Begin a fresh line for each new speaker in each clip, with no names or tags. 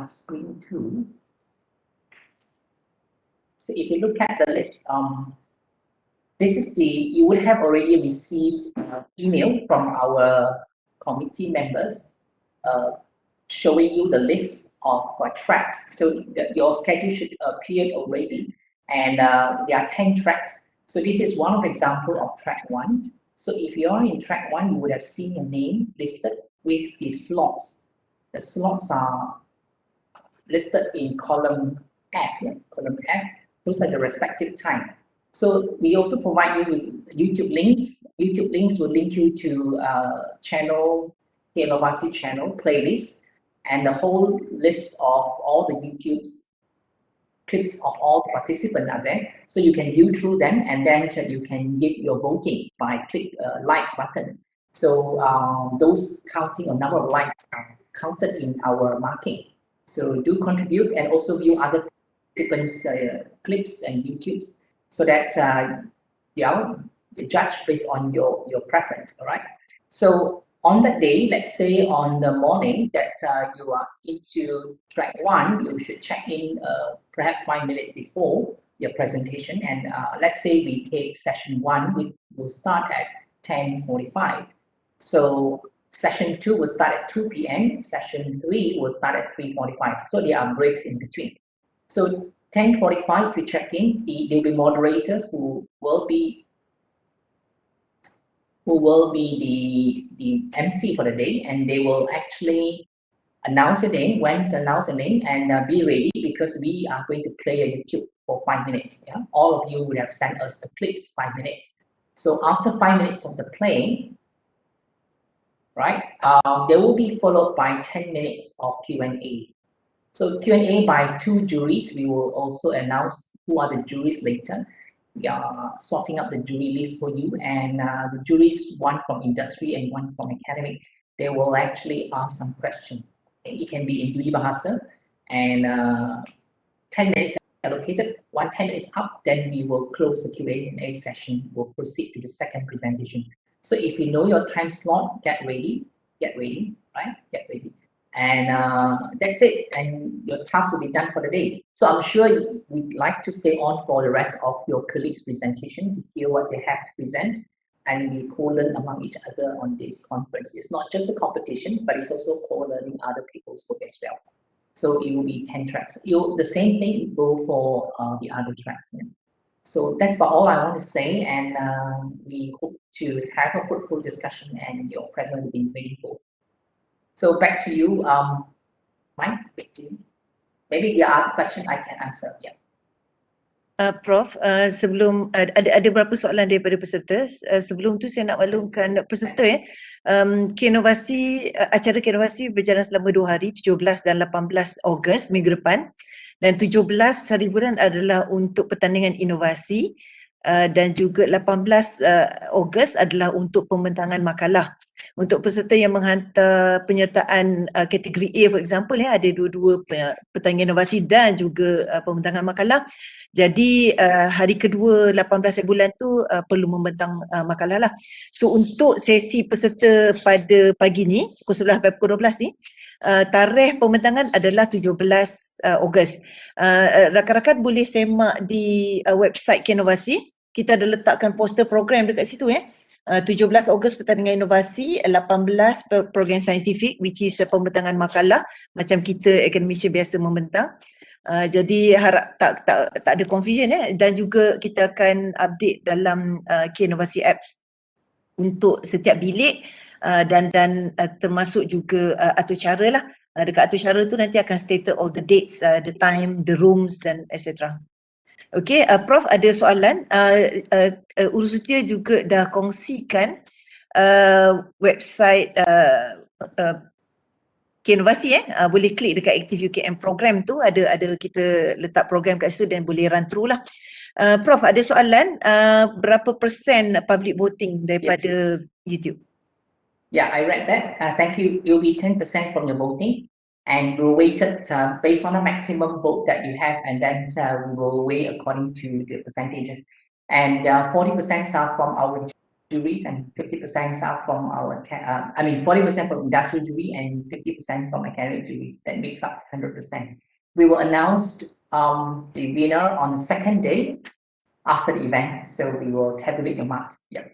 screen 2. So if you look at the list, this is you would have already received email from our committee members showing you the list of tracks. So your schedule should appear already, and there are 10 tracks. So this is one of the example of track 1. So if you are in track 1, you would have seen your name listed with the slots. The slots are listed in column F. Yeah? Column F. Those are the respective time. So we also provide you with YouTube links. YouTube links will link you to channel, kNovasi channel playlist, and the whole list of all the YouTube's clips of all the participants are there. So you can view through them, and then you can give your voting by click like button. So those counting a number of likes are counted in our marking. So do contribute and also view other participants' clips and YouTubes, so that you judge based on your preference. All right. So on that day, let's say on the morning that you are into track 1, you should check in perhaps 5 minutes before your presentation. And let's say we take session 1, which will start at 10:45. So session 2 will start at 2 p.m. Session 3 will start at 3:45. So there are breaks in between. So 10:45, if you check in, there will be moderators who will be the MC for the day, and they will actually announce your name, announce your name, and be ready, because we are going to play a YouTube for 5 minutes. Yeah, all of you would have sent us the clips 5 minutes. So after 5 minutes of the play, right, there will be followed by 10 minutes of Q&A. So Q&A by 2 juries. We will also announce who are the juries later. We are sorting up the jury list for you, and the juries, one from industry and one from academic, they will actually ask some questions. It can be in Dwi Bahasa, and 10 minutes allocated. Once 10 minutes up, then we will close the Q&A session. We'll proceed to the second presentation. So if you know your time slot, get ready, right? Get ready. And that's it, and your task will be done for the day. So I'm sure you'd like to stay on for the rest of your colleagues' presentation to hear what they have to present, and we co-learn among each other on this conference. It's not just a competition, but it's also co-learning other people's work as well. So it will be 10 tracks. The same thing will go for the other tracks. Yeah. So that's about all I want to say, and we hope to have a fruitful discussion, and your presence will be meaningful. So back to you, Mike. Back to you. Maybe the other question I can answer. Yeah.
Prof, sebelum ada beberapa soalan daripada peserta. Sebelum tu saya nak maklumkan peserta kNovasi, acara kNovasi berjalan selama 2 hari, 17 dan 18 Ogos minggu depan. Dan 17 hari bulan adalah untuk pertandingan inovasi, dan juga 18 Ogos adalah untuk pembentangan makalah. Untuk peserta yang menghantar penyertaan kategori A, for example, ya, ada dua-dua pertandingan inovasi dan juga pembentangan makalah. Jadi hari kedua 18 bulan tu perlu membentang makalah lah. So untuk sesi peserta pada pagi ni, pukul 11 sampai pukul 12 ni, tarikh pembentangan adalah 17 Ogos. Rakan-rakan boleh semak di website kNovasi. Kita ada letakkan poster program dekat situ, ya. 17 Ogos pertandingan inovasi, 18 program saintifik, which is pembentangan makalah macam kita akademisi biasa membentang. Jadi harap tak ada confusion, ya. Dan juga kita akan update dalam kNovasi apps untuk setiap bilik, dan termasuk juga atur cara lah. Dekat atur cara tu nanti akan stated all the dates, the time, the rooms dan etc. Okey, Prof ada soalan. Ursutia juga dah kongsikan website kNovasi, boleh klik dekat Active UKM program tu, ada kita letak program kat situ dan boleh run through lah. Prof ada soalan, berapa persen public voting daripada YouTube?
Yeah, I read that. Thank you. It will be 10% from your voting, and we'll weight it based on a maximum vote that you have, and then we will weigh according to the percentages. And 40% are from our juries and 50% are from our, 40% from industrial jury and 50% from academic juries. That makes up 100%. We will announce the winner on the second day after the event. So we will tabulate your marks. Yeah.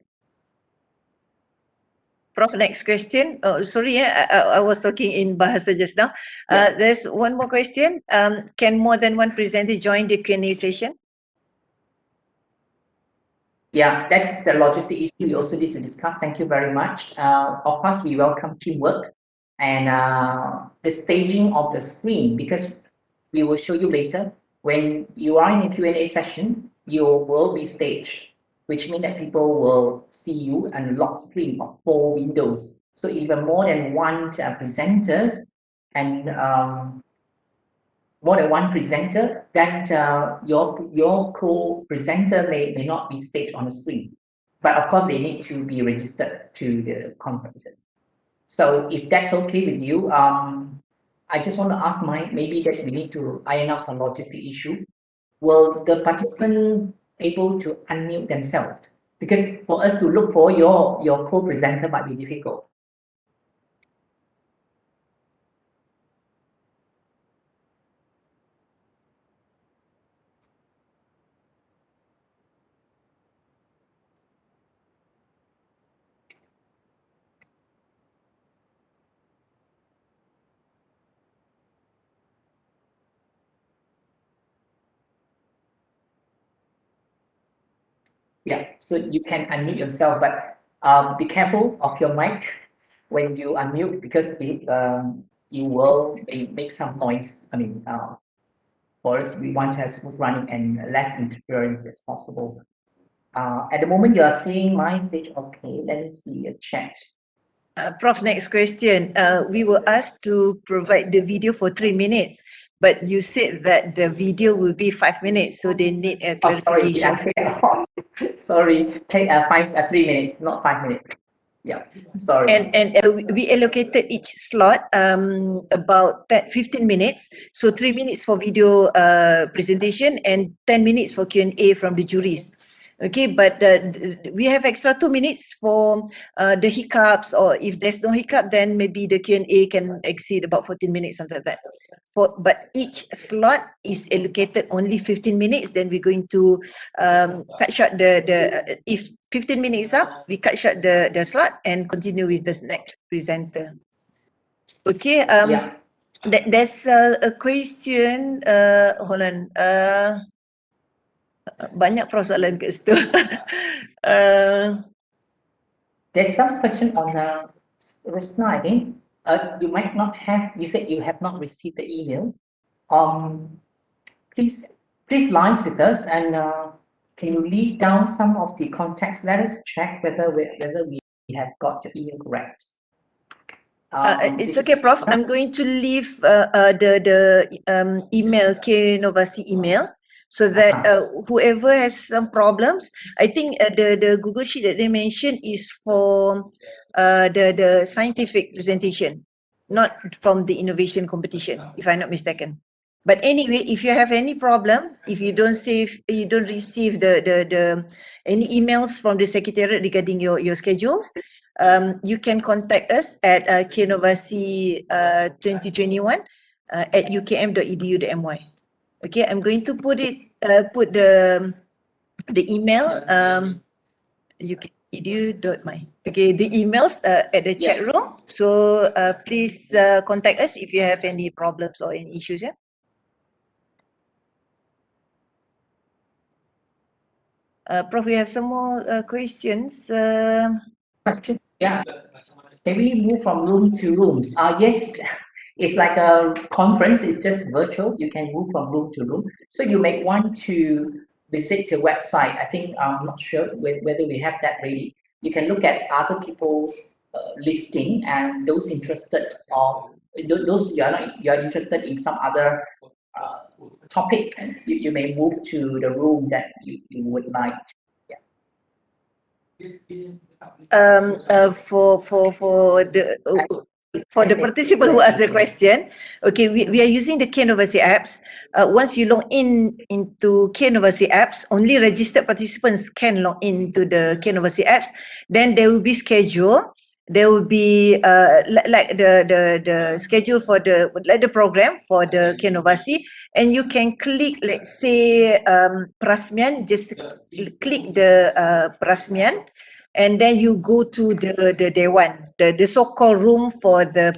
Prof, next question. Oh, sorry, I was talking in Bahasa just now.
Yeah.
There's one more question. Can more than one presenter join the Q&A session?
Yeah, that's the logistic issue we also need to discuss. Thank you very much. Of course, we welcome teamwork and the staging of the screen, because we will show you later when you are in a Q&A session, you will be staged, which means that people will see you and lock screen of 4 windows. So even more than one presenters and more than one presenter, then your co-presenter may not be staged on the screen. But of course, they need to be registered to the conferences. So if that's okay with you, I just want to ask Mike, maybe that we need to iron out some logistic issue. Will the participant able to unmute themselves? Because for us to look for your co-presenter might be difficult. Yeah, so you can unmute yourself, but be careful of your mic when you unmute, because if you will make some noise. For us, we want to have smooth running and less interference as possible. At the moment, you are seeing my stage. Okay, let me see a chat.
Prof, next question. We were asked to provide the video for 3 minutes, but you said that the video will be 5 minutes, so they need a clarification.
Oh, sorry, did I say that? Sorry, take 3 minutes, not 5 minutes. Yeah, I'm sorry.
And we allocated each slot about 15 minutes. So 3 minutes for video presentation and 10 minutes for Q&A from the juries. Okay, but we have extra 2 minutes for the hiccups, or if there's no hiccup, then maybe the Q&A can exceed about 14 minutes, something like that. But each slot is allocated only 15 minutes, then we're going to cut short if 15 minutes up, we cut short the slot and continue with the next presenter. Okay,
Yeah.
There's a question, hold on. Banyak persoalan kat situ.
There's some question on Rosna, I think. You might not have, you said you have not received the email. Please liaise with us, and can you lead down some of the context? Let us check whether we have got your email correct.
It's okay, Prof. I'm going to leave the email, kNovasi email, so that whoever has some problems, I think the Google Sheet that they mentioned is for the scientific presentation, not from the innovation competition, if I'm not mistaken. But anyway, if you have any problem, if you don't receive the any emails from the secretariat regarding your schedules, you can contact us at kNovasi 2021 at ukm.edu.my. Okay, I'm going to put the email ukm.edu.my. Okay, the emails at the chat room. So please contact us if you have any problems or any issues. Yeah. Prof, we have some more questions.
Yeah. Can we move from room to rooms? Yes, it's like a conference. It's just virtual. You can move from room to room. So you may want to visit the website. I think I'm not sure whether we have that ready. You can look at other people's listing, and those interested, or those you are interested in some other topic, and you may move to the room that you would like.
For the For the participant who asked the question, okay, we are using the kNovasi apps. Once you log in into kNovasi apps, only registered participants can log into the kNovasi apps. Then there will be schedule. There will be like the schedule for the program for the kNovasi, and you can click, let's say Prasmian. Just click the Prasmian. And then you go to the Dewan, the so-called room for the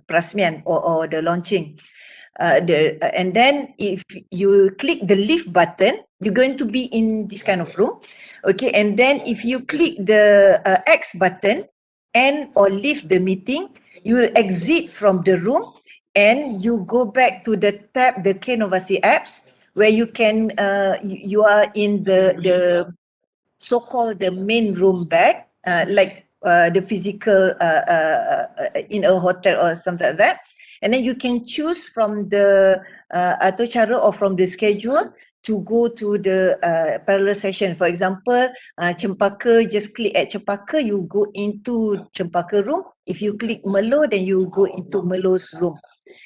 Prasmian or the launching. And then if you click the leave button, you're going to be in this kind of room. Okay, and then if you click the X button and or leave the meeting, you will exit from the room and you go back to the tab, the kNovasi apps, where you can you are in the so-called the main room back, like the physical in a hotel or something like that. And then you can choose from the atau cara or from the schedule to go to the parallel session. For example, Cempaka, just click at Cempaka, you go into Cempaka room. If you click Melo, then you go into Melo's room.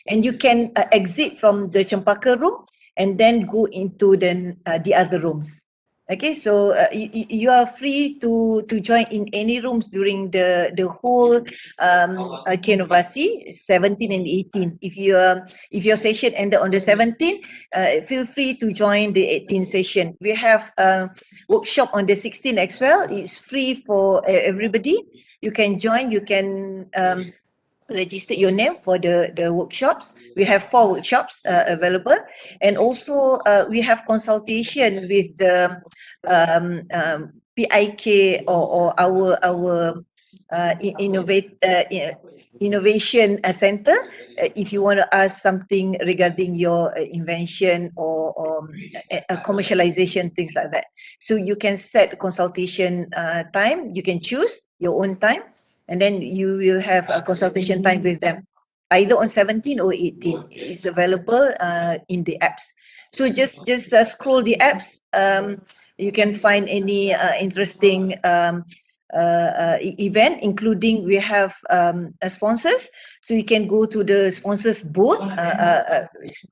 And you can exit from the Cempaka room and then go into the other rooms. Okay, so you are free to join in any rooms during the whole kNovasi 17 and 18. If your session ended on the 17th, feel free to join the 18th session. We have workshop on the 16th as well. It's free for everybody. You can join. You can register your name for the workshops. We have 4 workshops available, and also we have consultation with the PIK or our innovation center if you want to ask something regarding your invention or commercialization, things like that. So you can set consultation time. You can choose your own time, and then you will have a consultation time with them, either on 17 or 18. It's available in the apps. So just scroll the apps. You can find any interesting event, including we have sponsors. So you can go to the sponsors booth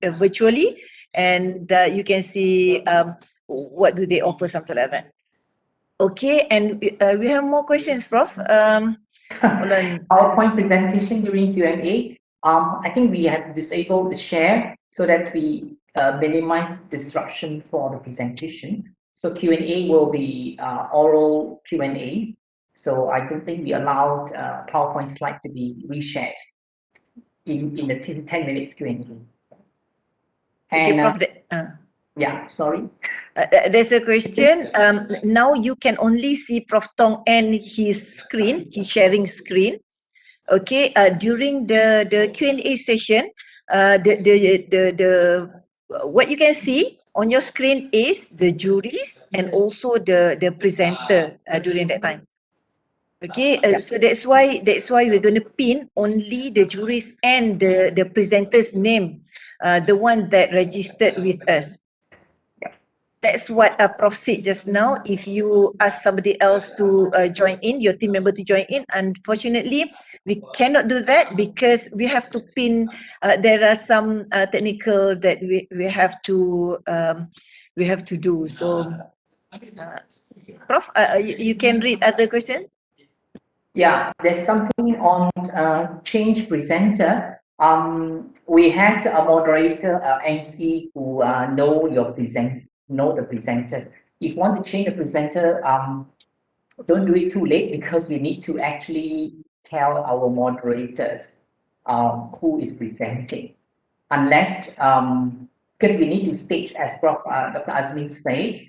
virtually, and you can see what do they offer, something like that. Okay, and we have more questions, Prof.
PowerPoint presentation during Q&A. I think we have disabled the share so that we minimize disruption for the presentation. So Q&A will be oral Q&A. So I don't think we allowed PowerPoint slide to be reshared in the 10 minutes Q&A.
And Prof,
yeah, sorry.
There's a question. Now you can only see Prof Tong and his screen, his sharing screen. Okay. During the Q&A session, the what you can see on your screen is the juries and also the presenter during that time. Okay, so that's why we're going to pin only the juries and the presenter's name, the one that registered with us. That's what Prof said just now. If you ask somebody else to join in, your team member to join in, unfortunately, we cannot do that because we have to pin. There are some technical that we have to do. So, Prof, you can read other questions.
Yeah, there's something on change presenter. We have a moderator, MC, who know the presenters. If you want to change the presenter, don't do it too late because we need to actually tell our moderators who is presenting. Unless, because we need to stage, as Dr. Azmin said,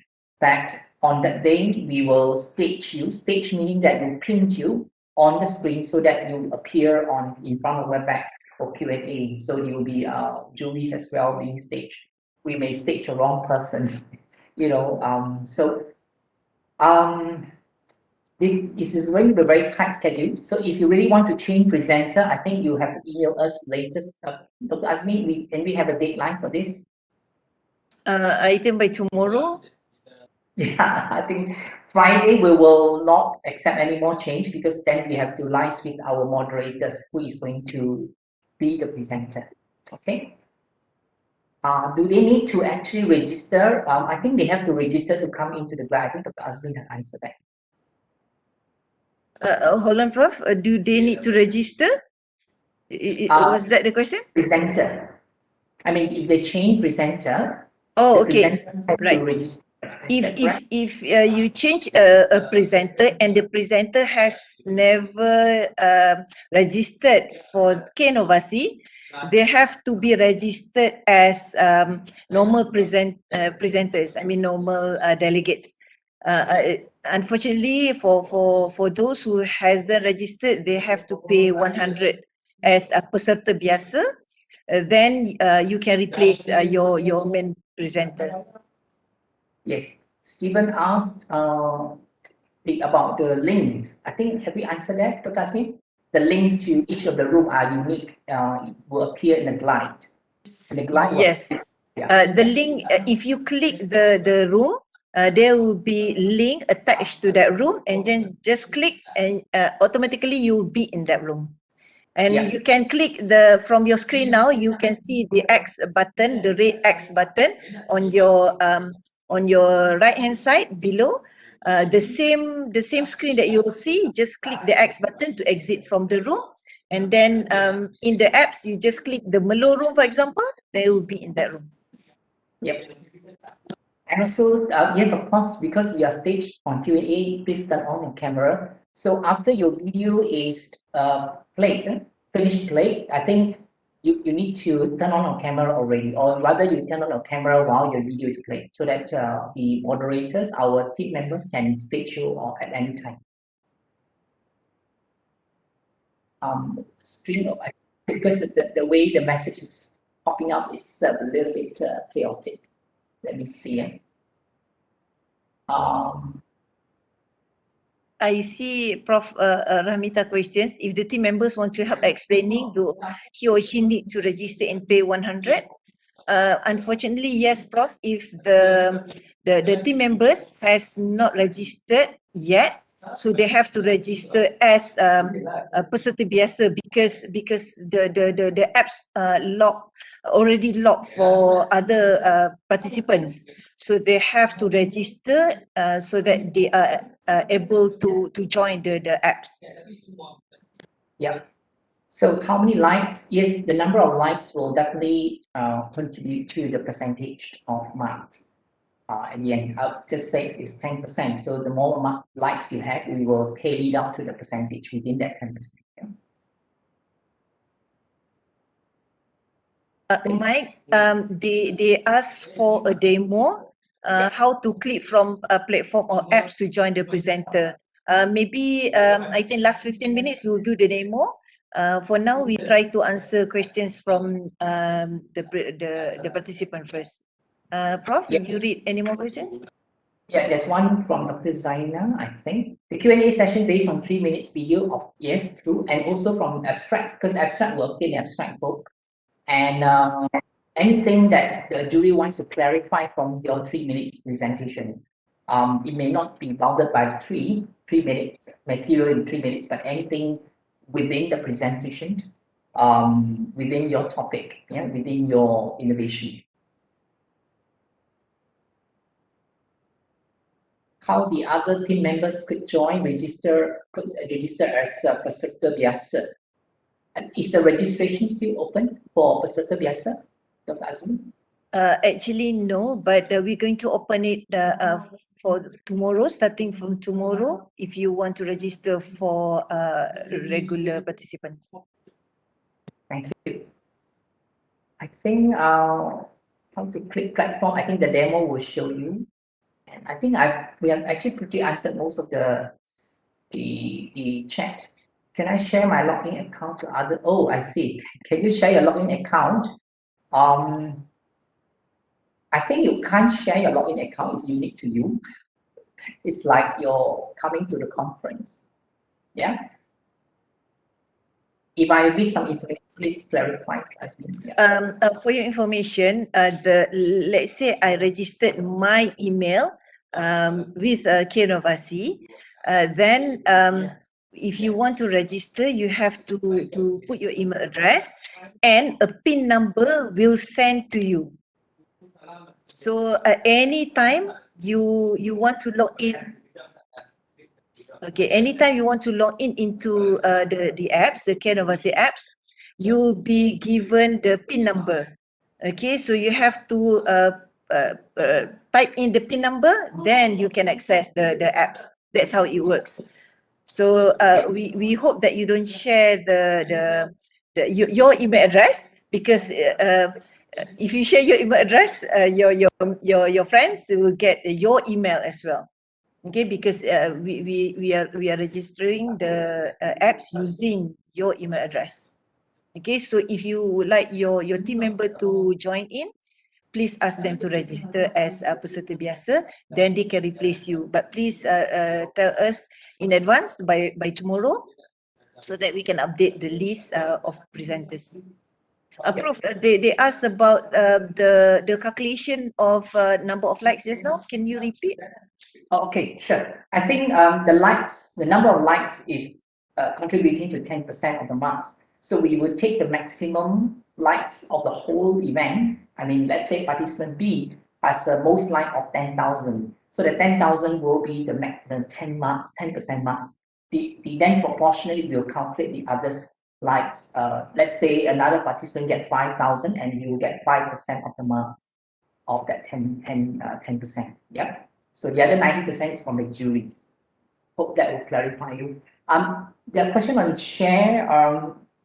that on that day we will stage you. Stage meaning that we print you on the screen so that you appear in front of WebEx for Q&A. So you will be juries as well being staged. We may stage a wrong person, you know. This is going to be a very tight schedule. So if you really want to change presenter, I think you have to email us latest. Dr. Azmi, can we have a deadline for this?
I think by tomorrow.
Yeah, I think Friday we will not accept any more change because then we have to liaise with our moderators who is going to be the presenter. Okay. Do they need to actually register? I think they have to register to come into the class. I think Dr. Azmin can answer that.
Hold on, Prof. Do they need to register? Was that the question?
Presenter. I mean, if they change presenter,
Oh,
the
okay.
presenter has
Right.
to register.
If you change a presenter and the presenter has never registered for kNovasi, they have to be registered as normal presenters. I mean normal delegates. Unfortunately, for those who hasn't registered, they have to pay 100 as a peserta biasa. Then you can replace your main presenter.
Yes, Stephen asked about the links. I think, have we answered that, Dr. Asmin? The links to each of the room are unique. It will appear in the glide. And the glide
Yes. The link, if you click the room, there will be link attached to that room, and then just click and automatically you'll be in that room. And you can click from your screen now, you can see the X button, the red X button on your right hand side below. The same screen that you'll see, just click the X button to exit from the room. And then in the apps, you just click the Melo room, for example, they will be in that room.
Yep. And also, yes, of course, because we are staged on Q&A, please turn on your camera. So after your video is finished played, I think you need to turn on your camera already, or rather you turn on your camera while your video is played so that the moderators, our team members can stage you at any time. String of, because the way the message is popping up is a little bit chaotic. Let me see.
I see Prof. Rahmita questions. If the team members want to help explaining, do he or she need to register and pay 100? Unfortunately, yes, Prof. If the team members has not registered yet, so they have to register as a peserta biasa because the apps already locked for other participants. So they have to register so that they are able to join the apps.
Yeah. So how many likes? Yes, the number of likes will definitely contribute to the percentage of marks. At the end, I'll just say it's 10%. So the more likes you have, we will tally it out to the percentage within that 10%. Yeah.
Mike, they asked for a demo, how to click from a platform or apps to join the presenter. Maybe I think last 15 minutes we'll do the demo. For now, we try to answer questions from the participant first. Prof,
Yeah.
you read any more questions?
Yeah, there's one from Dr. Zaina, I think. The Q&A session based on 3 minutes video of, yes, true, and also from abstract, because abstract will appear in abstract book. And anything that the jury wants to clarify from your 3 minutes presentation. It may not be bounded by the three minutes material in 3 minutes, but anything within the presentation, within your topic, yeah, within your innovation. How the other team members could register as a peserta biasa. And is the registration still open for peserta biasa, Dr. Azmi?
Actually, no, but we're going to open it for tomorrow, starting from tomorrow, if you want to register for regular participants.
Thank you. I think how to click platform, I think the demo will show you. And I think we have actually pretty answered most of the chat. Can I share my login account to other? Oh, I see. Can you share your login account? I think you can't share your login account. It's unique to you. It's like you're coming to the conference. Yeah. If I miss some information, please clarify.
For your information, let's say I registered my email with kNovasi, then if you want to register, you have to put your email address and a PIN number will send to you. So anytime you want to log in, okay, anytime you want to log in into the apps, the kNovasi apps, you'll be given the PIN number. Okay, so you have to type in the PIN number, then you can access the apps. That's how it works. So we hope that you don't share your email address, because if you share your email address, your friends will get your email as well. Okay, because we are registering the apps using your email address. Okay, so if you would like your team member to join in, please ask them to register as peserta biasa, then they can replace you. But please tell us in advance by tomorrow, so that we can update the list of presenters. Prof, they asked about the calculation of number of likes just now. Can you repeat?
Okay, sure. I think the number of likes is contributing to 10% of the marks. So we will take the maximum likes of the whole event. I mean, let's say participant B has the most like of 10,000. So the 10,000 will be the 10 marks, 10% marks. Then proportionally will calculate the others likes. Let's say another participant get 5,000 and you will get 5% of the marks of that 10%. Yeah. So the other 90% is from the juries. Hope that will clarify you. The question on share,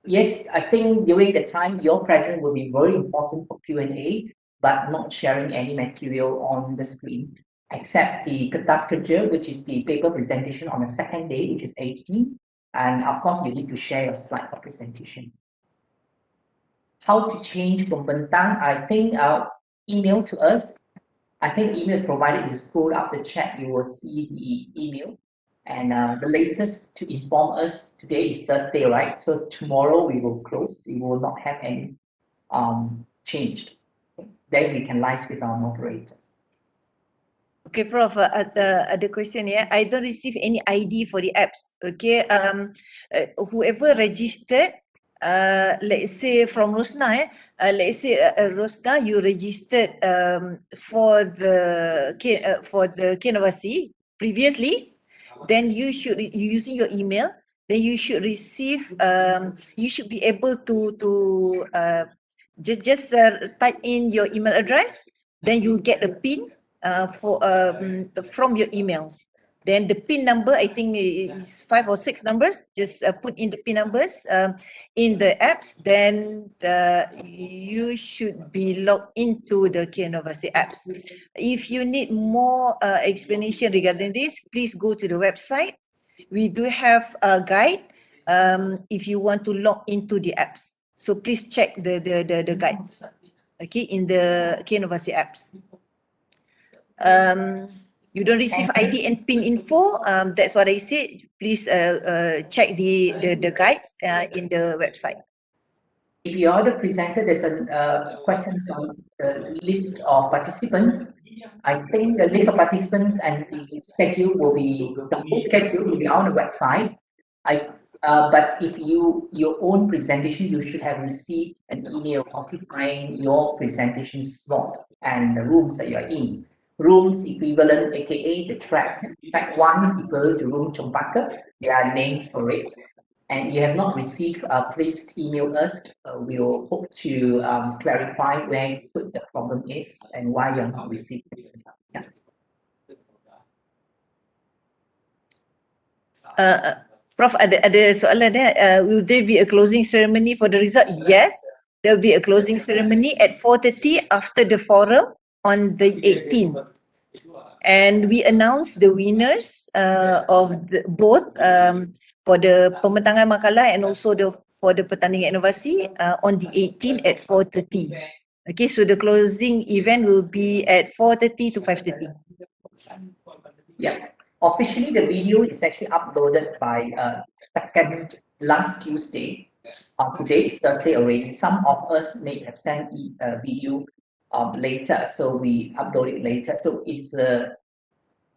yes, I think during the time your presence will be very important for Q&A, but not sharing any material on the screen, except the kertas kerja, which is the paper presentation on the second day, which is 18. And of course, you need to share your slide for presentation. How to change pembentang? I think email to us. I think email is provided. You scroll up the chat, you will see the email. And the latest to inform us today is Thursday, right? So tomorrow we will close. We will not have any changed. Then we can liaise with our moderators.
Okay, Prof, ada question ya. I don't receive any ID for the apps. Okay, whoever registered, let's say from Rosna, let's say Rosna, you registered for the kNovasi previously, then you should, using your email, then you should receive, you should be able to just type in your email address, then you'll get a PIN from your emails. Then the PIN number, I think is 5 or 6 numbers. Just put in the PIN numbers in the apps. Then you should be logged into the kNovasi apps. If you need more explanation regarding this, please go to the website. We do have a guide if you want to log into the apps. So please check the guides, okay, in the kNovasi apps. You don't receive ID and PIN info, that's what I said. Please check the guides in the website.
If you are the presenter, there's a questions on the list of participants. I think the list of participants and the schedule will be, the whole schedule will be on the website. But if your own presentation, you should have received an email notifying your presentation slot and the rooms that you're in. Rooms equivalent, aka the tracks. Track 1 equal to room Chempaka. There are names for it. And you have not received, please email us. We will hope to clarify where the problem is and why you are not receiving it. Yeah.
Prof, ada soalan will there be a closing ceremony for the result? Yes, there will be a closing ceremony at 4:30 after the forum on the 18th. And we announced the winners of both for the pembentangan makalah and also for the Pertandingan Inovasi on the 18th at 4:30. Okay, so the closing event will be at 4:30 to 5:30.
Yeah. Officially, the video is actually uploaded by last Tuesday. Today is Thursday already. Some of us may have sent a video later, so we upload it later. So it's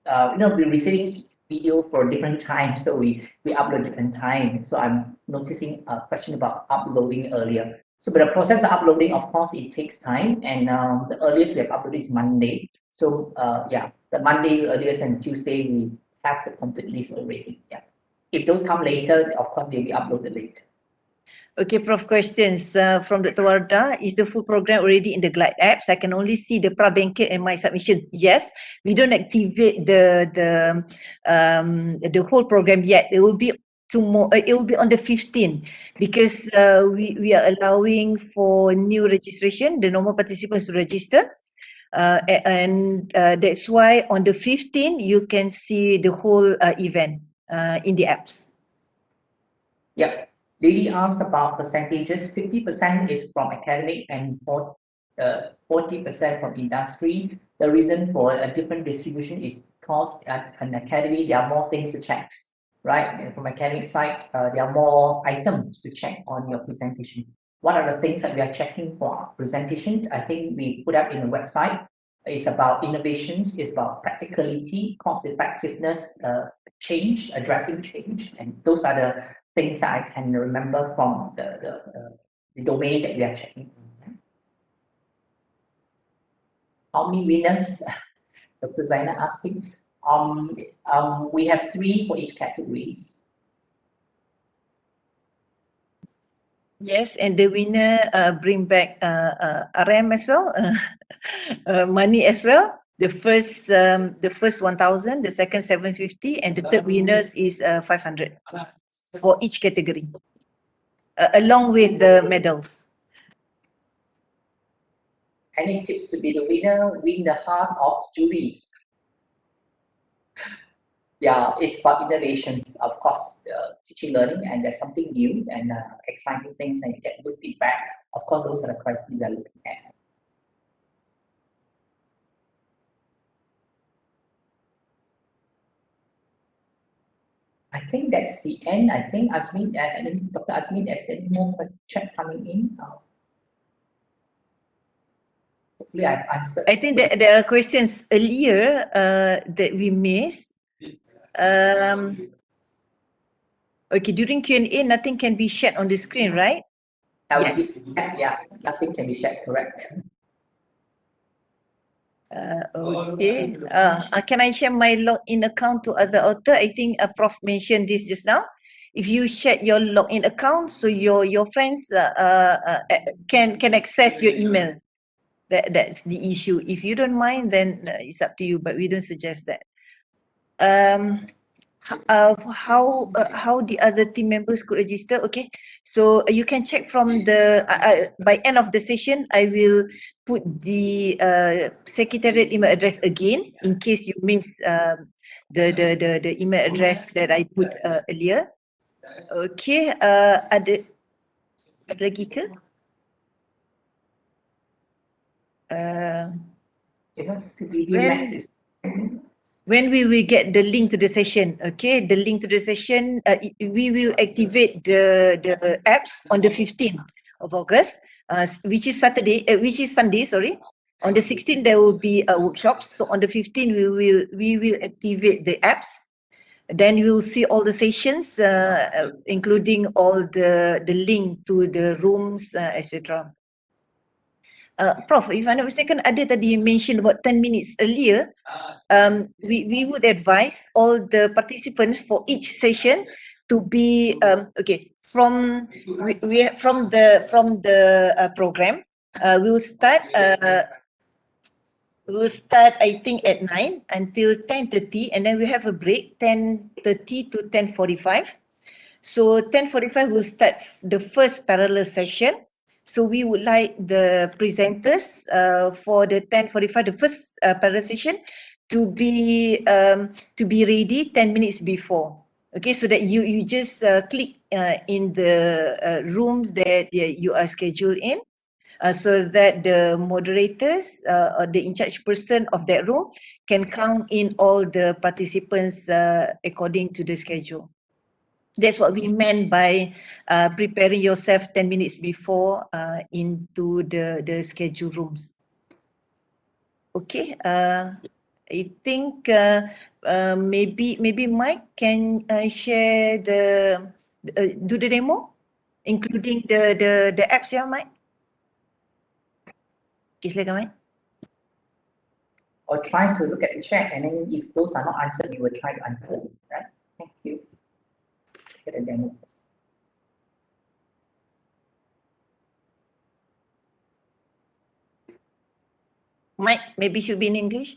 we're receiving video for different times, so we upload different time. So I'm noticing a question about uploading earlier. So, but the process of uploading, of course, it takes time, and the earliest we have uploaded is Monday. So, yeah, the Monday is the earliest, and Tuesday we have the complete list already. Yeah, if those come later, of course, they'll be uploaded later.
Okay, Prof, questions from Dr. Wardah. Is the full program already in the Glide apps? I can only see the Prabangkit and my submissions. Yes, we don't activate the whole program yet. It will be tomorrow. It will be on the 15th because we are allowing for new registration, the normal participants to register. And that's why on the 15th you can see the whole event in the apps.
Yeah. Lily asked about percentages. 50% is from academic and 40% from industry. The reason for a different distribution is because at an academy, there are more things to check, right? And from academic side, there are more items to check on your presentation. One of the things that we are checking for our presentation, I think we put up in the website, is about innovations, is about practicality, cost effectiveness, change, addressing change, and those are the things that I can remember from the domain that we are checking. How many winners? Dr. Zaina asking. We have 3 for each categories.
Yes, and the winner bring back RM as well, money as well. The first 1,000, the second 750, and the third winners is 500 for each category, along with the medals.
Any tips to be the winner, win the heart of juries? Yeah, it's about innovations, of course, teaching, learning, and there's something new and exciting things, and you get good feedback. Of course, those are the criteria we are looking at. I think that's the end. I think Azmin, Dr. Azmin, is there any more chat coming in? Hopefully I've answered.
I think that there are questions earlier that we missed. Okay, during Q&A, nothing can be shared on the screen, right? Yes.
Yeah, nothing can be shared, correct.
Okay. Can I share my login account to other author? I think Prof mentioned this just now. If you share your login account, so your friends can access your email. That's the issue. If you don't mind, then it's up to you, but we don't suggest that. How the other team members could register? Okay, so you can check from the by end of the session. I will put the secretariat email address again in case you miss the email address that I put earlier. Okay, ada lagi ke? When we will get the link to the session, okay, the link to the session, we will activate the apps on the 15th of August, which is Sunday, sorry. On the 16th, there will be workshops. So on the 15th, we will activate the apps. Then you will see all the sessions, including all the link to the rooms, etc. Prof, if I'm not mistaken, ada tadi mention about 10 minutes earlier. We would advise all the participants for each session to be okay. From the program, we'll start. We'll start, I think, at 9 until 10:30, and then we have a break 10:30 to 10:45. So 10:45 we'll start the first parallel session. So we would like the presenters for the 10:45, the first parallel session, to be ready 10 minutes before. Okay, so that you just click in the rooms that you are scheduled in, so that the moderators or the in charge person of that room can count in all the participants according to the schedule. That's what we meant by preparing yourself 10 minutes before into the schedule rooms. Okay. I think maybe Mike can share do the demo, including the apps, yeah, Mike? Okay, silakan Mike.
Or try to look at the chat, and then if those are not answered, we will try to answer them, right? Thank you. Get a demo first.
Mike, maybe should be in English.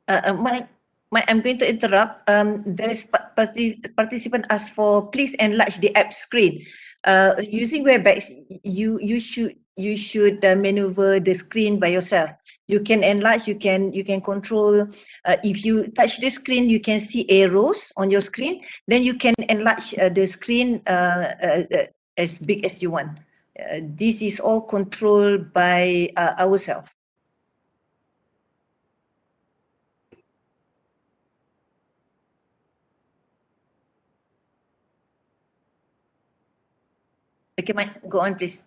Mike, I'm going to interrupt. There is participant asked for please enlarge the app screen. Using WebEx, you should maneuver the screen by yourself. You can enlarge. You can control. If you touch the screen, you can see arrows on your screen. Then you can enlarge the screen as big as you want. This is all controlled by ourselves. Okay, Mike, go on, please.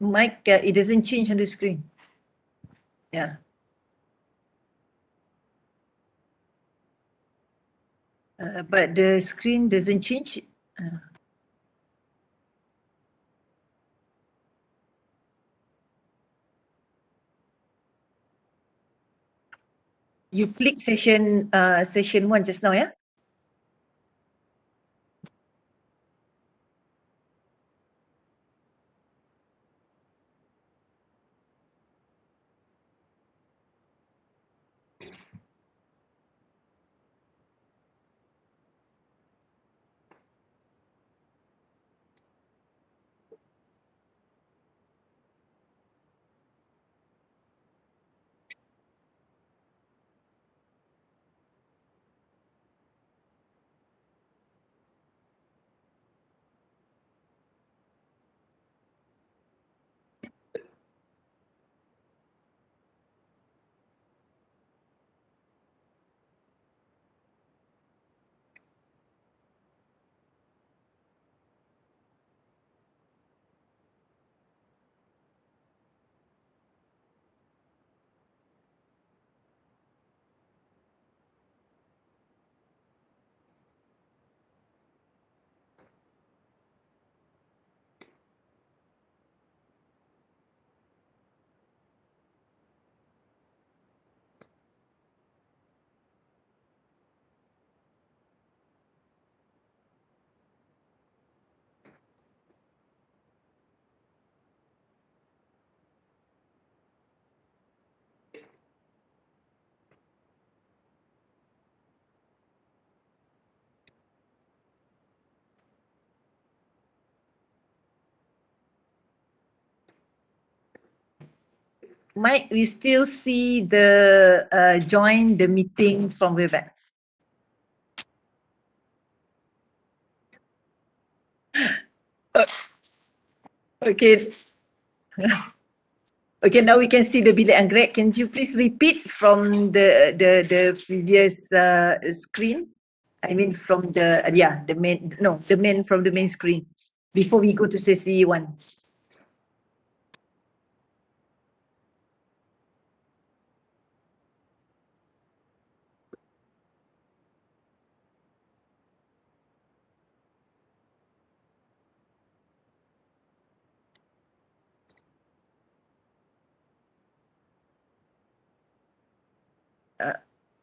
Mike, it doesn't change on the screen. Yeah. But the screen doesn't change. You click session 1 just now, yeah? Mike, we still see the join the meeting from Webex. Okay. Okay, now we can see the bilik anggrek. Can you please repeat from the previous screen? I mean from the main from the main screen before we go to sesi 1.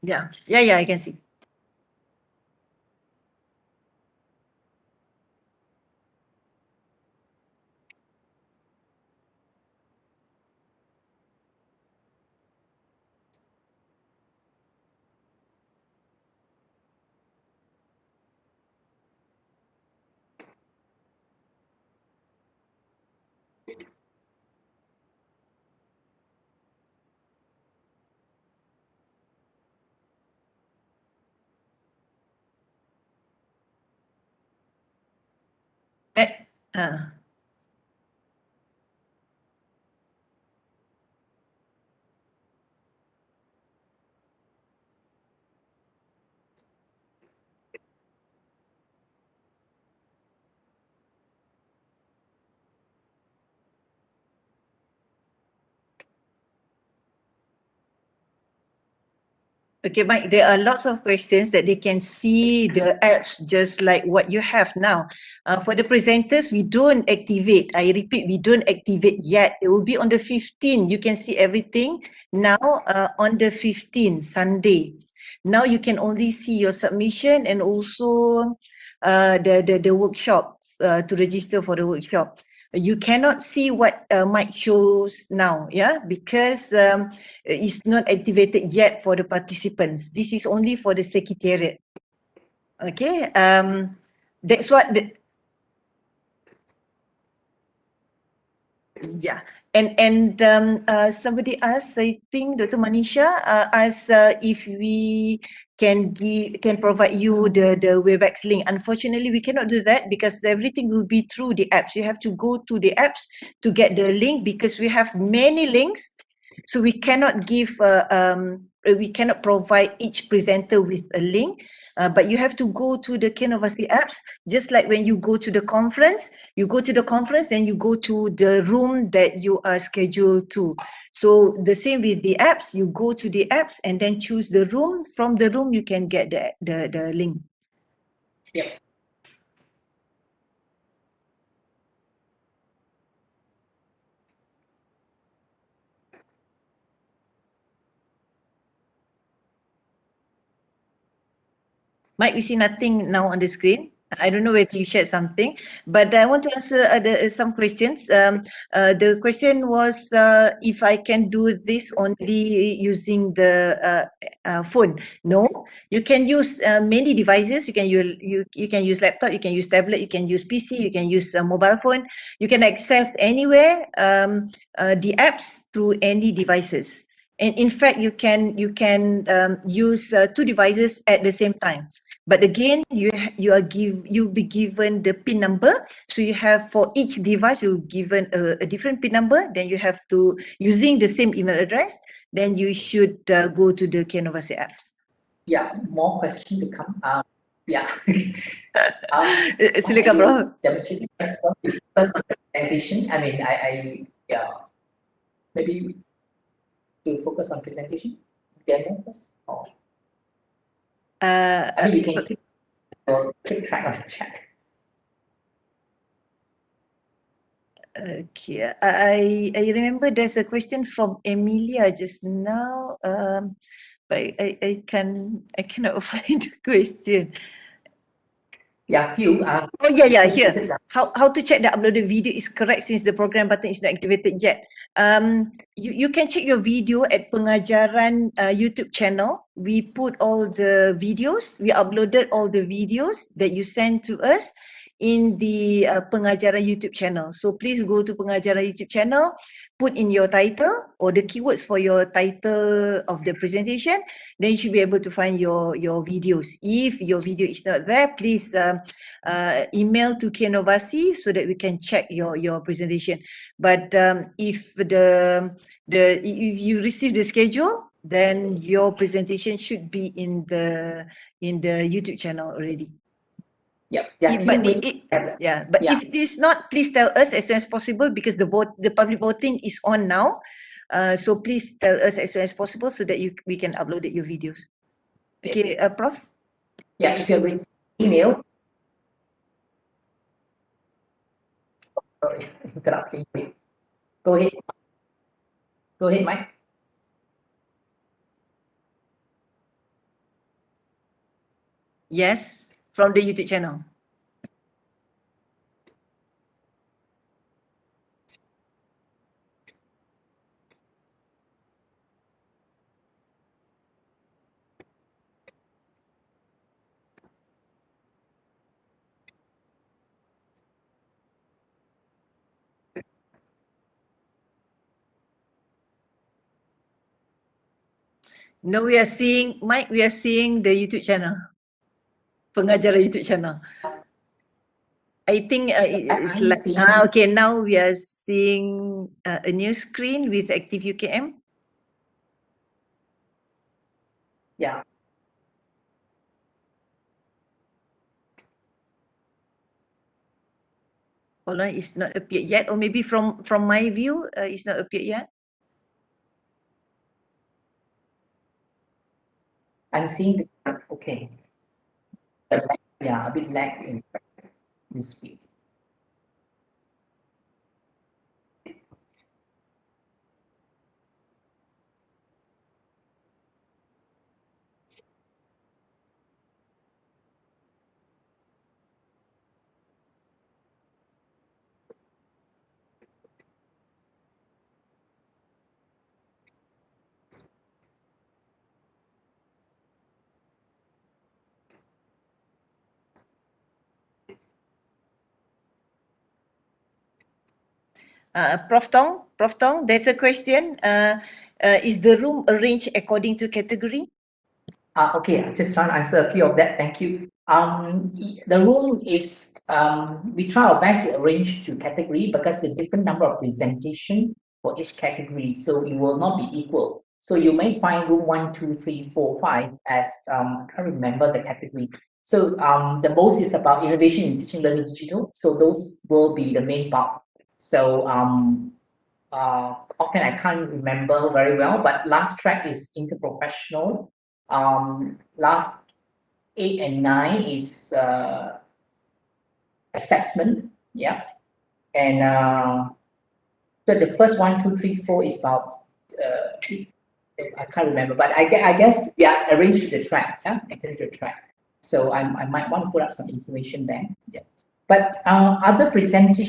Yeah, I can see. Okay, Mike, there are lots of questions that they can see the apps just like what you have now. For the presenters, we don't activate. I repeat, we don't activate yet. It will be on the 15th. You can see everything now on the 15th, Sunday. Now you can only see your submission and also the workshop to register for the workshop. You cannot see what Mike shows now, yeah, because it's not activated yet for the participants. This is only for the secretariat. Okay, that's what yeah. And somebody asked, I think Dr. Manisha asked if we can provide you the Webex link. Unfortunately, we cannot do that because everything will be through the apps. You have to go to the apps to get the link because we have many links. So we cannot give, we cannot provide each presenter with a link. But you have to go to the kNovasi apps, just like when you go to the conference, then you go to the room that you are scheduled to. So the same with the apps, you go to the apps and then choose the room. From the room, you can get the link.
Yep.
Mike, we see nothing now on the screen. I don't know whether you shared something, but I want to answer some questions. The question was if I can do this only using the phone. No, you can use many devices. You can use laptop, you can use tablet, you can use PC, you can use a mobile phone. You can access anywhere the apps through any devices. And in fact, you can use two devices at the same time. But again, you'll be given the PIN number. So you have, for each device, you're given a different PIN number. Then you have to, using the same email address, then you should go to the kNovasi apps.
Yeah, more questions to come. Yeah.
Silakan, Bro.
Demonstrating first presentation. I mean, yeah, maybe to focus on presentation demo first. Or, I mean, you can keep track of the chat.
Okay, I remember there's a question from Emilia just now. But I cannot find the question.
Yeah, few.
Oh yeah, here. How to check the uploaded video is correct since the program button is not activated yet. You can check your video at Pengajaran YouTube channel. We put all the videos. We uploaded all the videos that you sent to us in the Pengajaran YouTube channel. So please go to Pengajaran YouTube channel, put in your title or the keywords for your title of the presentation. Then you should be able to find your videos. If your video is not there, please email to kNovasi so that we can check your presentation. But if if you receive the schedule, then your presentation should be in the YouTube channel already.
Yeah,
But if it is not, please tell us as soon as possible because the public voting is on now. So please tell us as soon as possible so that we can upload your videos. Okay, yes. Prof?
Yeah, if you receive email. Sorry, interrupting you. Go ahead. Go ahead, Mike.
Yes, from the YouTube channel. No, we are seeing, Mike, we are seeing the YouTube channel. Pengajaran YouTube channel. I think it's like, okay, now we are seeing a new screen with active UKM.
Yeah.
Hold on, it's not appeared yet, or maybe from my view, it's not appeared yet.
I'm seeing the, okay. Yeah, a bit lag in speed.
Prof Tong, there's a question. Is the room arranged according to category?
Okay, I just trying to answer a few of that. Thank you. The room is, we try our best to arrange to category because the different number of presentation for each category, so it will not be equal. So you may find room 1, 2, 3, 4, 5 as, I can't remember the category. So the most is about innovation in teaching, learning, digital. So those will be the main part. So often I can't remember very well, but last track is interprofessional. Last 8 and 9 is assessment, yeah. And so the first 1, 2, 3, 4 is about I can't remember, but I guess they are arranged to the track, yeah, arranged to the track. So I might want to put up some information there. Yeah. But other participants,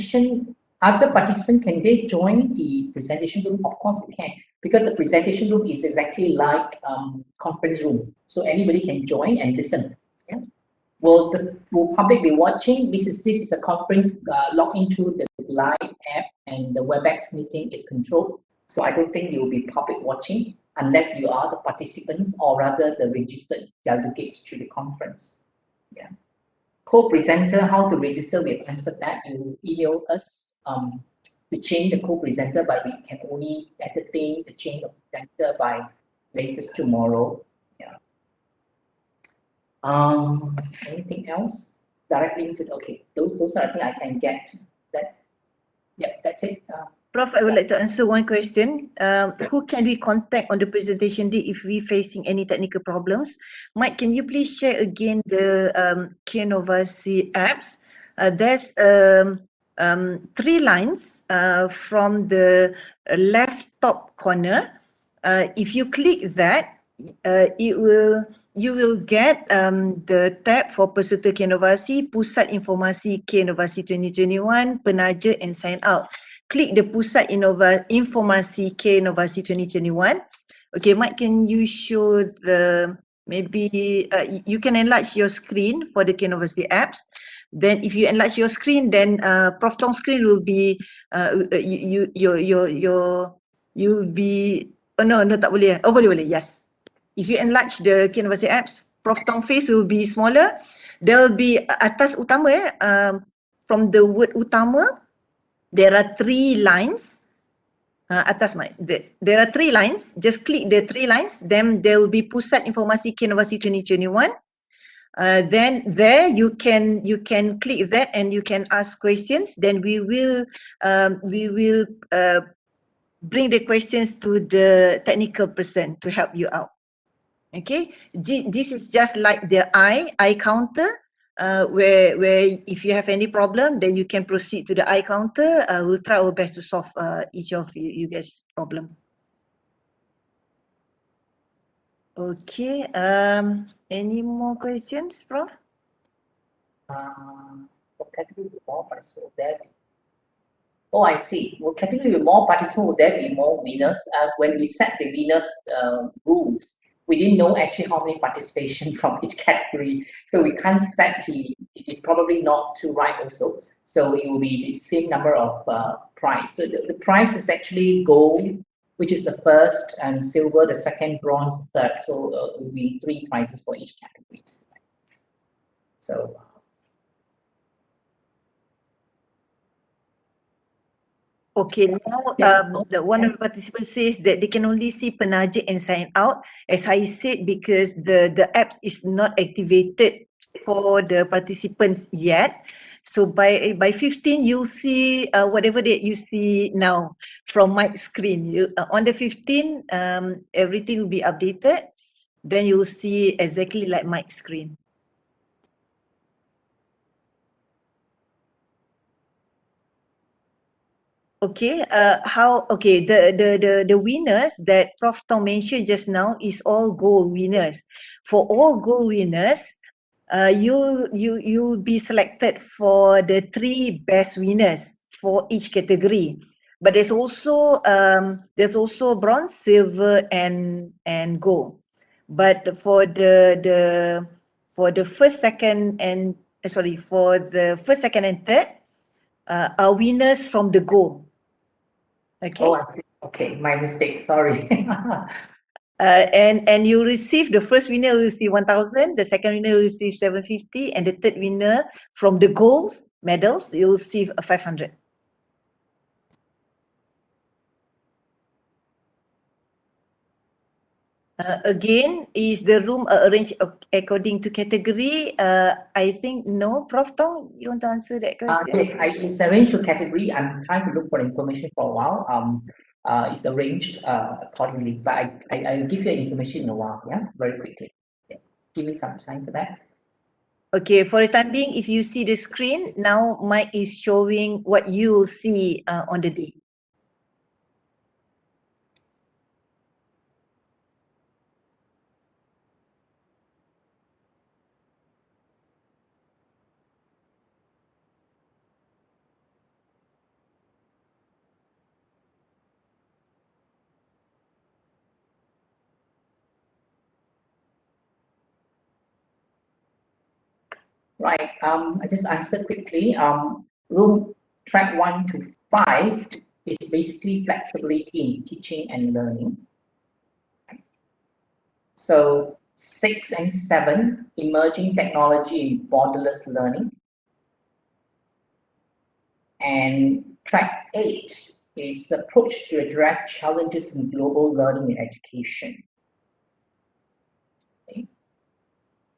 can they join the presentation room? Of course they can, because the presentation room is exactly like conference room. So anybody can join and listen. Yeah. Will public be watching? This is a conference log into the live app, and the WebEx meeting is controlled. So I don't think there will be public watching unless you are the participants, or rather the registered delegates to the conference. Yeah. Co-presenter, how to register? We have answered that. You email us to change the co-presenter, but we can only entertain the change of presenter by latest tomorrow. Yeah. Anything else? Directly into okay. Those are I think I can get that. Yeah, that's it.
Prof, I would like to answer one question. Who can we contact on the presentation day if we facing any technical problems? Mike, can you please share again the kNovasi apps? There's 3 lines from the left top corner. If you click that, you will get the tab for peserta kNovasi, Pusat Informasi kNovasi 2021, Penaja and Sign Out. Click the Pusat Informasi kNovasi 2021. Okay, Mike, can you show the, maybe you can enlarge your screen for the kNovasi apps. Then if you enlarge your screen, then Prof Tong's screen will be, you'll be, oh no, tak boleh. Oh, boleh, yes. If you enlarge the kNovasi apps, Prof Tong face will be smaller. There will be atas utama, from the word utama, there are 3 lines. Atas Mike, there are 3 lines. Just click the 3 lines. Then there will be Pusat Informasi kNovasi 2021. Then there you can click that and you can ask questions. Then we will bring the questions to the technical person to help you out. Okay, this is just like the eye counter, where if you have any problem, then you can proceed to the eye counter. We'll try our best to solve each of you guys' problem. Okay, any more questions, Prof?
Category with more participants, will there be? Oh, I see. Well, category with more participants, will there be more winners? When we set the winners rules, we didn't know actually how many participation from each category, so we can't set it's probably not too right also. So it will be the same number of prize. So the prize is actually gold, which is the first, and silver the second, bronze third. So it will be 3 prizes for each category. So.
Okay, now one of the participants says that they can only see Penaja and Sign Out. As I said, because the apps is not activated for the participants yet. So by 15, you'll see whatever that you see now from my screen. On the 15, everything will be updated. Then you'll see exactly like my screen. Okay, the winners that Prof Tong mentioned just now is all gold winners. For all gold winners, you'll be selected for the 3 best winners for each category. But there's also bronze, silver, and gold. But for the first, second, and for the first, second, and third, are winners from the gold. Okay.
Oh, I see. Okay, my mistake. Sorry.
And you receive, the first winner will receive 1,000, the second winner will receive 750, and the third winner from the gold medals, you'll receive 500. Again, is the room arranged according to category? I think no. Prof Tong, you want to answer that question?
Yes, it's arranged to category. I'm trying to look for information for a while. It's arranged accordingly, but I'll give you information in a while. Yeah, very quickly. Yeah. Give me some time for that.
Okay, for the time being, if you see the screen, now Mike is showing what you will see on the day.
Right. I just answer quickly. Room track 1 to 5 is basically flexibility in teaching and learning. So 6 and 7, emerging technology in borderless learning. And track 8 is approach to address challenges in global learning and education. Okay.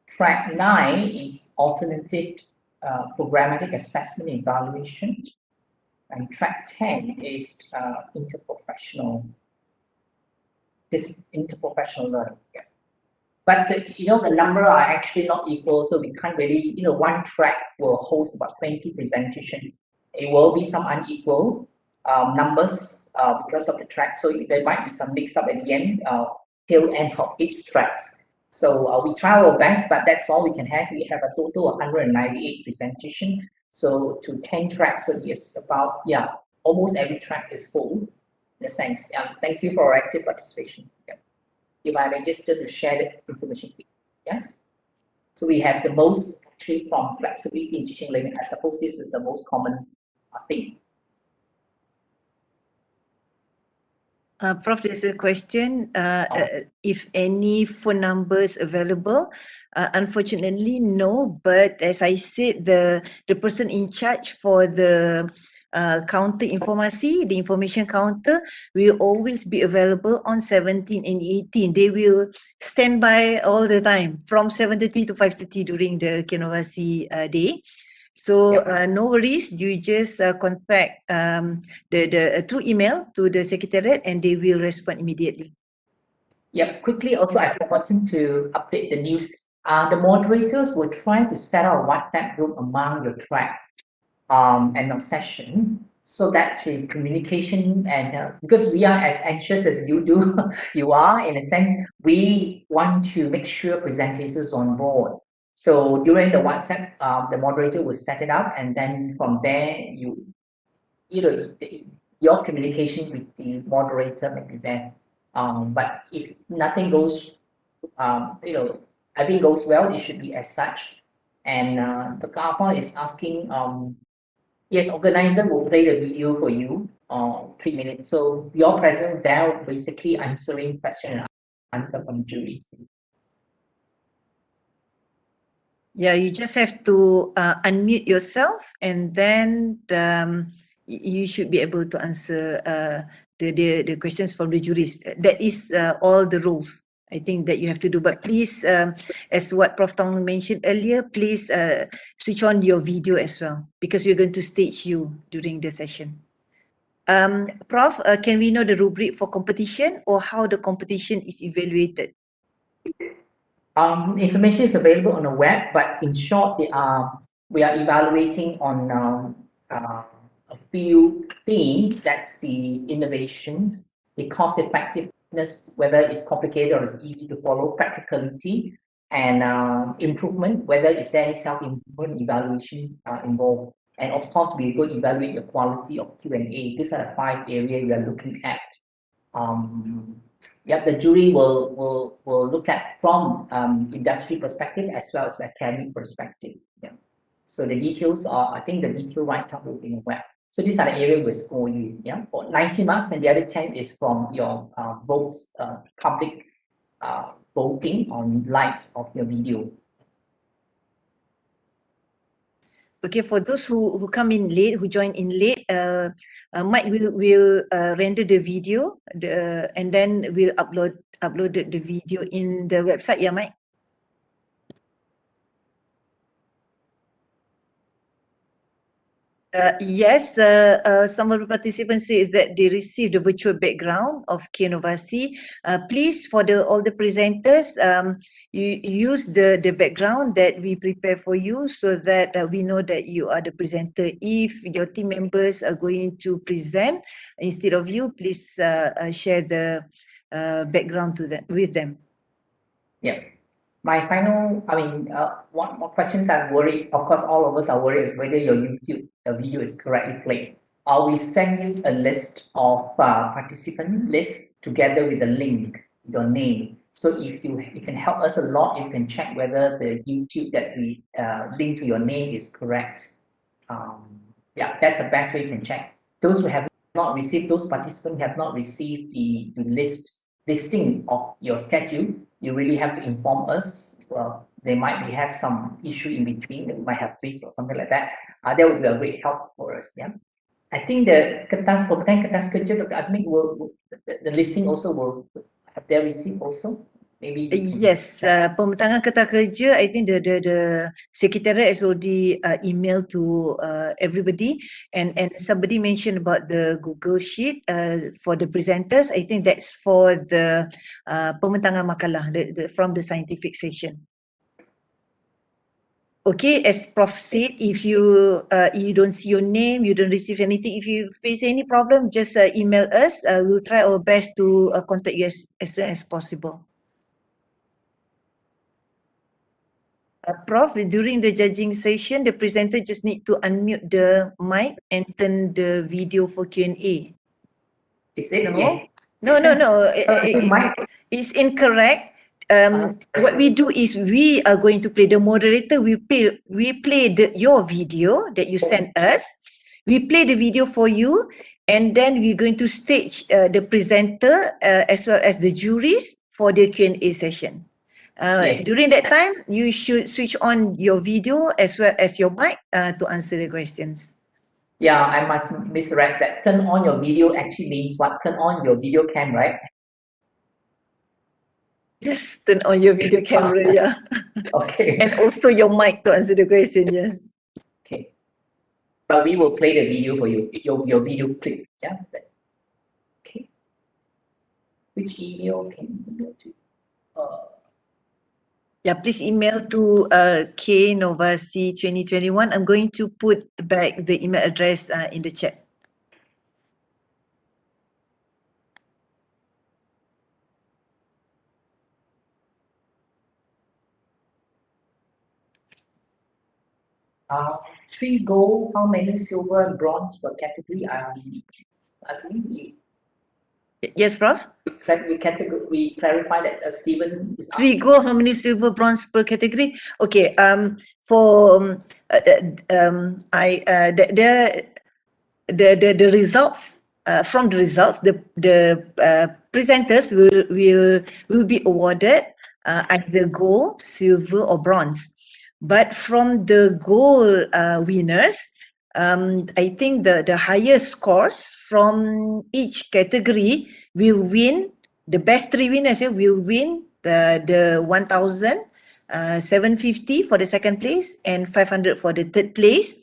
Track 9 is alternative programmatic assessment and evaluation. And track 10 is interprofessional learning. Yeah. But the number are actually not equal, so we can't really, one track will host about 20 presentations. It will be some unequal numbers because of the track, so there might be some mix up at the end, tail end of each track. So we try our best, but that's all we can have. We have a total of 198 presentations, so to 10 tracks, so yes, about, almost every track is full in a sense. Thank you for your active participation. Yeah. If I may just to share the information. Yeah. So we have the most actually from flexibility in teaching learning. I suppose this is the most common thing.
Prof, there's a question. If any phone numbers available? Unfortunately, no. But as I said, the person in charge for the counter informasi, the information counter, will always be available on 17 and 18. They will stand by all the time from 7:30 to 5:30 during the kNovasi day. So no worries, you just contact the through email to the secretariat and they will respond immediately.
Yep, quickly also I've forgotten to update the news. The moderators will try to set up a WhatsApp group among your track and your session so that the communication and because we are as anxious as you are in a sense, we want to make sure presenters on board. So during the WhatsApp, the moderator will set it up, and then from there, your communication with the moderator may be there. But if nothing goes, everything goes well, it should be as such. And the Kappa is asking, yes, organizer will play the video for you, 3 minutes. So you're present there, basically answering question and answer from juries.
Yeah, you just have to unmute yourself, and then you should be able to answer the questions from the juries. That is all the rules I think that you have to do. But please, as what Prof. Tong mentioned earlier, please switch on your video as well, because we're going to stage you during the session. Prof, can we know the rubric for competition or how the competition is evaluated?
Information is available on the web, but in short, we are evaluating on a few themes. That's the innovations, the cost effectiveness, whether it's complicated or it's easy to follow, practicality, and improvement, whether is there any self-improvement evaluation involved. And of course, we will evaluate the quality of Q&A. These are the 5 areas we are looking at. The jury will look at from industry perspective as well as academic perspective. Yeah. So the details are, I think the detail write-up will be in the web. So these are the areas we score you. Yeah, for 90 marks, and the other 10 is from your votes, public voting on likes of your video.
Okay, for those who come in late, who join in late, Mike will render the video, and then we'll upload the video in the website. Yeah, Mike. Yes, some of the participants say that they received the virtual background of kNovasi. Please, for all the presenters, you use the background that we prepare for you so that we know that you are the presenter. If your team members are going to present instead of you, please share the background with them.
Yeah. My final, one more questions I'm worried, of course, all of us are worried is whether your YouTube video is correctly played. We send you a list of participant list together with a link, your name. So if you can help us a lot, you can check whether the YouTube that we link to your name is correct. Yeah, that's the best way you can check. Those who have not received, those participants who have not received the listing of your schedule, you really have to inform us. Well, they might have some issue in between, they might have faced or something like that. That would be a great help for us. Yeah, I think the pembentangan kertas kerja, Dr. Azmi, the listing also will have they received also. Maybe
yes, pembentangan kertas kerja, I think the secretariat has already emailed to everybody, and somebody mentioned about the Google Sheet for the presenters. I think that's for the pembentangan makalah from the scientific session. Okay, as Prof said, if you don't see your name, you don't receive anything, if you face any problem, just email us. We'll try our best to contact you as soon as possible. Prof, during the judging session, the presenter just need to unmute the mic and turn the video for Q&A.
Is it?
No?
Yes.
No.
Mic.
It's incorrect. What we do is we are going to play the moderator. We play your video that you sent us. We play the video for you, and then we're going to stage the presenter as well as the juries for the Q&A session.
Yes.
During that time, you should switch on your video as well as your mic to answer the questions.
Yeah, I must misread that. Turn on your video actually means what? Turn on your video cam, right?
Yes, turn on your video camera, yeah.
Okay.
And also your mic to answer the question, yes.
Okay. But we will play the video for you, your video clip. Yeah. Okay. Which email can you email to?
Yeah, please email to kNovasi 2021. I'm going to put back the email address in the chat.
Three gold, how many silver and bronze per category? Azmi,
Yes, Prof?
we clarify that Stephen is
3 gold, how many silver, bronze per category? Okay, for the results, from the results, the presenters will be awarded either gold, silver or bronze. But from the gold winners, I think the highest scores from each category will win. The best 3 winners will win the 1,750 for the second place and 500 for the third place.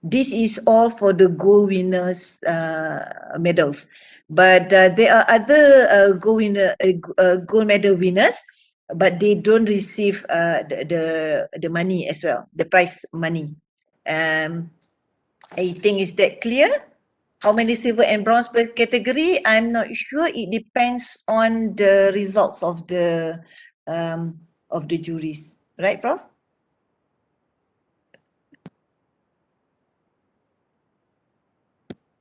This is all for the gold winners medals. But there are other gold medal winners, but they don't receive the money as well, the prize money. I think, is that clear? How many silver and bronze per category? I'm not sure. It depends on the results of the juries, right, Prof?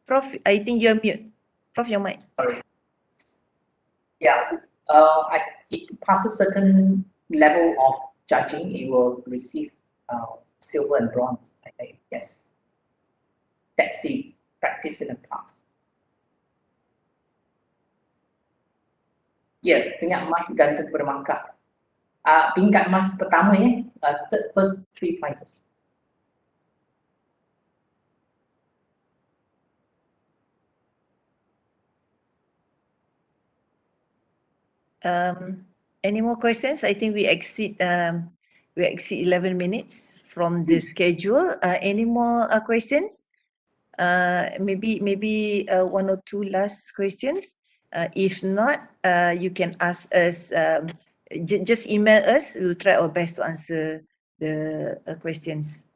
Prof, I think you're mute. Prof, your mic.
Sorry. Yeah, it passes certain level of judging, it will receive silver and bronze. Yes, that's the practice in the past. Ya, peringkat emas bergantung kepada markah. Peringkat emas pertama first 3 prizes.
Any more questions? I think we exceed 11 minutes from the schedule. Any more questions? Maybe one or two last questions. If not, you can ask us. Just email us. We'll try our best to answer the questions.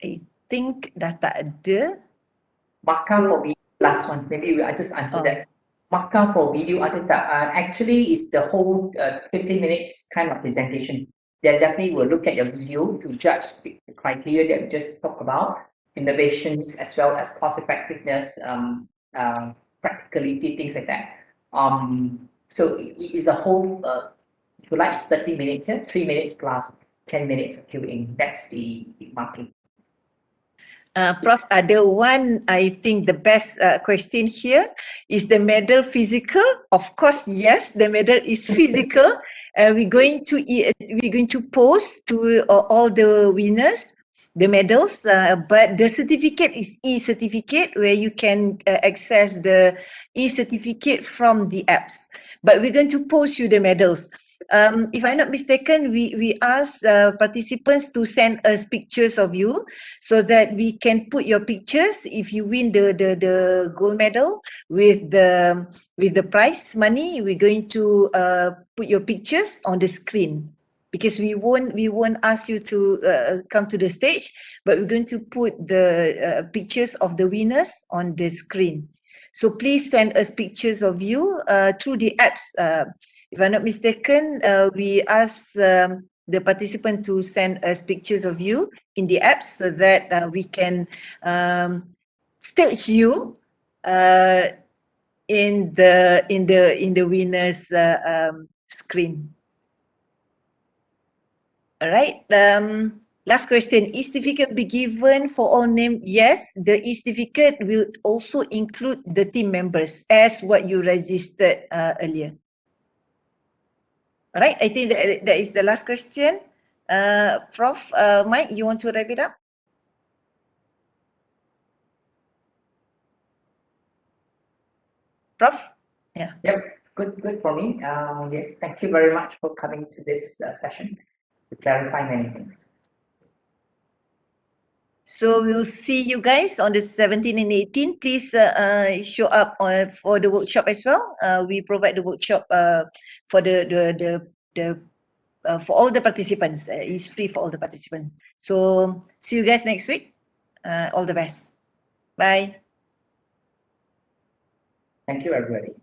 I think dah tak ada.
Markah for video, last one. Maybe I just answer that. Markah for video ada tak? Actually, it's the whole 15 minutes kind of presentation. They definitely will look at your video to judge the criteria that we just talked about, innovations as well as cost effectiveness, practicality, things like that. So it is a whole, if you like, it's 30 minutes, 3 minutes plus 10 minutes of queuing. That's the marking.
Prof, ada one, I think the best question here, is the medal physical? Of course, yes, the medal is physical. We're going to post to all the winners the medals, but the certificate is e-certificate where you can access the e-certificate from the apps. But we're going to post you the medals. If I'm not mistaken, we asked participants to send us pictures of you so that we can put your pictures if you win the gold medal with the prize money. We're going to put your pictures on the screen because we won't ask you to come to the stage, but we're going to put the pictures of the winners on the screen. So please send us pictures of you through the apps. If I'm not mistaken, we asked the participant to send us pictures of you in the app so that we can stage you in the winner's screen. All right. Last question. E-certificate be given for all named? Yes, the e-certificate will also include the team members as what you registered earlier. All right, I think that is the last question. Prof, Mike, you want to wrap it up? Prof? Yeah.
Yep, good for me. Yes, thank you very much for coming to this session to clarify many things.
So we'll see you guys on the 17th and 18th. Please show up for the workshop as well. We provide the workshop for for all the participants. It's free for all the participants. So see you guys next week. All the best. Bye.
Thank you, everybody.